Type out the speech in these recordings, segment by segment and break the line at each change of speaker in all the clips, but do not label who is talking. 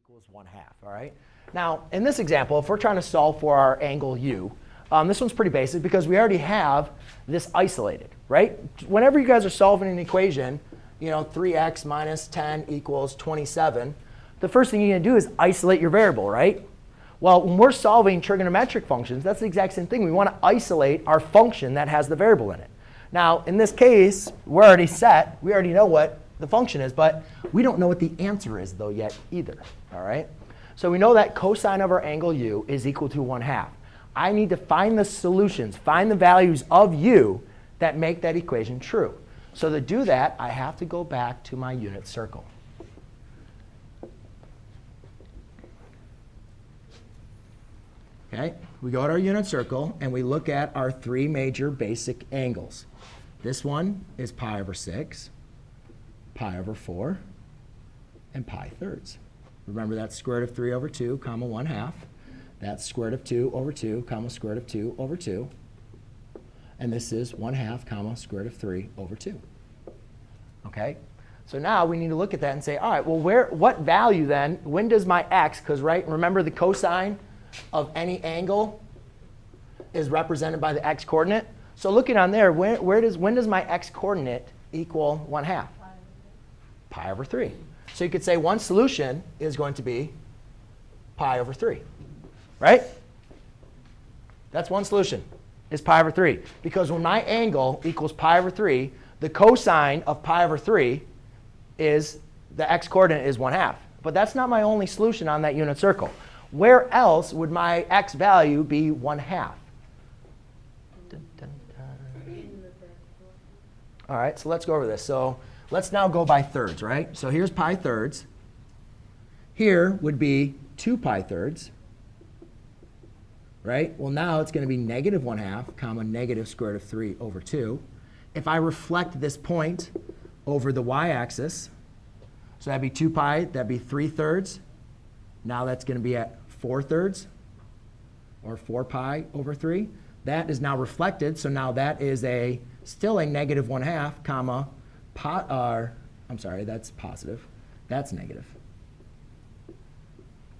equals 1/2, all right? Now, in this example, if we're trying to solve for our angle u, this one's pretty basic because we already have this isolated, right? Whenever you guys are solving an equation, 3x minus 10 equals 27, the first thing you're going to do is isolate your variable, right? Well, when we're solving trigonometric functions, that's the exact same thing. We want to isolate our function that has the variable in it. Now, in this case, we're already set. We already know what the function is, but we don't know what the answer is, though, yet either, all right? So we know that cosine of our angle u is equal to 1/2. I need to find the solutions, find the values of u that make that equation true. So to do that, I have to go back to my unit circle. Okay, we go to our unit circle, and we look at our three major basic angles. This one is pi over 6, pi over 4, and pi thirds. Remember, that's square root of 3 over 2, comma 1/2. That's square root of 2 over 2, comma square root of 2 over 2. And this is 1/2, comma square root of 3 over 2. OK? So now we need to look at that and say, all right, well, what value then, when does my x, because remember the cosine of any angle is represented by the x coordinate. So looking on there, when does my x coordinate equal 1/2? Pi over 3. So you could say one solution is going to be pi over 3, right? That's one solution, is pi over 3. Because when my angle equals pi over 3, the cosine of pi over 3 is the x coordinate is 1/2. But that's not my only solution on that unit circle. Where else would my x value be 1/2? Dun, dun, dun. All right, so let's go over this. So let's now go by thirds, right? So here's pi thirds. Here would be 2 pi thirds, right? Well, now it's going to be negative 1/2, comma negative square root of 3 over 2. If I reflect this point over the y-axis, so that'd be 2 pi, that'd be 3 thirds. Now that's going to be at 4 thirds, or 4 pi over 3. That is now reflected, so now that is still a negative 1/2, comma, I'm sorry, that's positive. That's negative.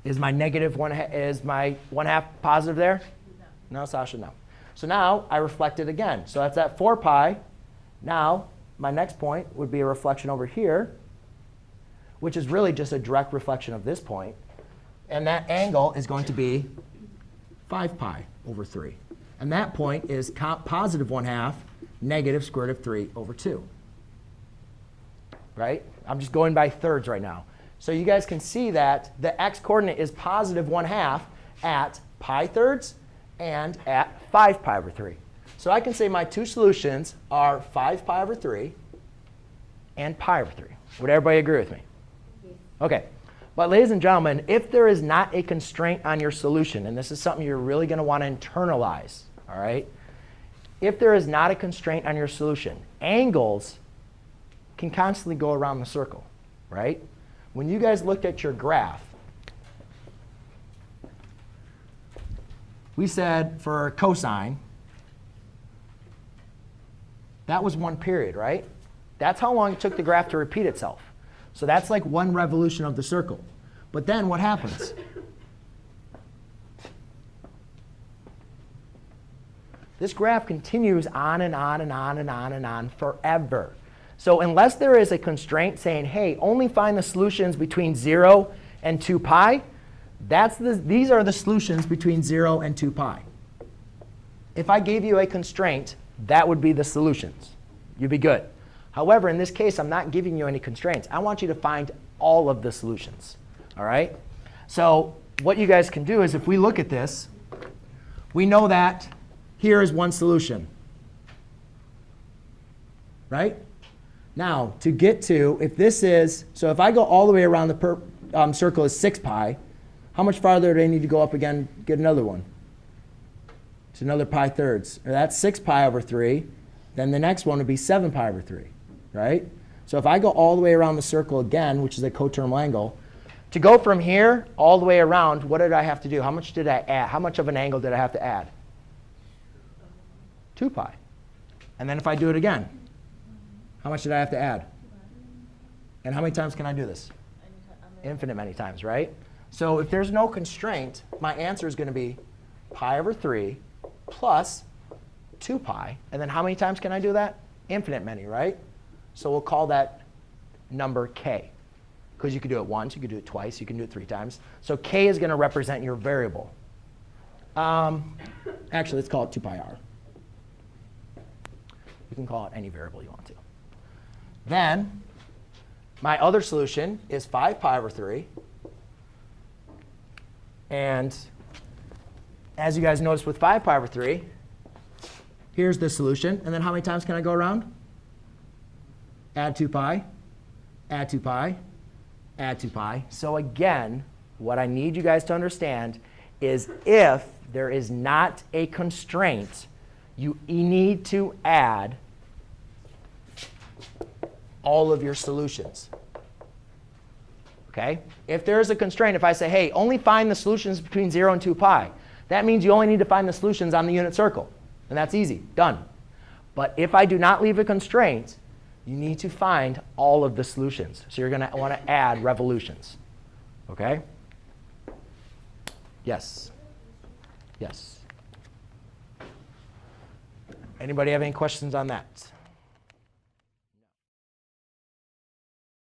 Is my negative 1/2 positive there? No, Sasha, no. So now I reflect it again. So that's at 4 pi. Now my next point would be a reflection over here, which is really just a direct reflection of this point. And that angle is going to be 5 pi over 3. And that point is positive 1/2, negative square root of 3 over 2. Right? I'm just going by thirds right now. So you guys can see that the x coordinate is positive 1/2 at pi thirds and at 5 pi over 3. So I can say my two solutions are 5 pi over 3 and pi over 3. Would everybody agree with me? OK. But ladies and gentlemen, if there is not a constraint on your solution, and this is something you're really going to want to internalize, all right? If there is not a constraint on your solution, angles can constantly go around the circle, right? When you guys looked at your graph, we said for cosine, that was one period, right? That's how long it took the graph to repeat itself. So that's like one revolution of the circle. But then what happens? This graph continues on and on and on and on and on forever. So unless there is a constraint saying, hey, only find the solutions between 0 and 2 pi, these are the solutions between 0 and 2 pi. If I gave you a constraint, that would be the solutions. You'd be good. However, in this case, I'm not giving you any constraints. I want you to find all of the solutions. All right? So what you guys can do is if we look at this, we know that here is one solution. Right? Now, to get to, if this is, so if I go all the way around the circle is 6 pi, how much farther do I need to go up again, get another one? It's another pi thirds. Or that's 6 pi over 3. Then the next one would be 7 pi over 3. Right? So if I go all the way around the circle again, which is a coterminal angle, to go from here all the way around, what did I have to do? How much did I add? How much of an angle did I have to add? 2 pi. And then if I do it again, how much did I have to add? And how many times can I do this? Infinite many times, right? So if there's no constraint, my answer is going to be pi over 3 plus 2 pi. And then how many times can I do that? Infinite many, right? So we'll call that number k. Because you could do it once, you could do it twice, you can do it 3 times. So k is going to represent your variable. Actually, let's call it 2 pi r. You can call it any variable you want to. Then my other solution is 5 pi over 3. And as you guys noticed with 5 pi over 3, here's the solution. And then how many times can I go around? Add 2 pi, add 2 pi, add 2 pi. So again, what I need you guys to understand is if there is not a constraint, you need to add all of your solutions. Okay? If there is a constraint, if I say, hey, only find the solutions between 0 and 2 pi, that means you only need to find the solutions on the unit circle. And that's easy. Done. But if I do not leave a constraint, you need to find all of the solutions. So you're going to want to add revolutions. OK? Yes? Yes. Anybody have any questions on that?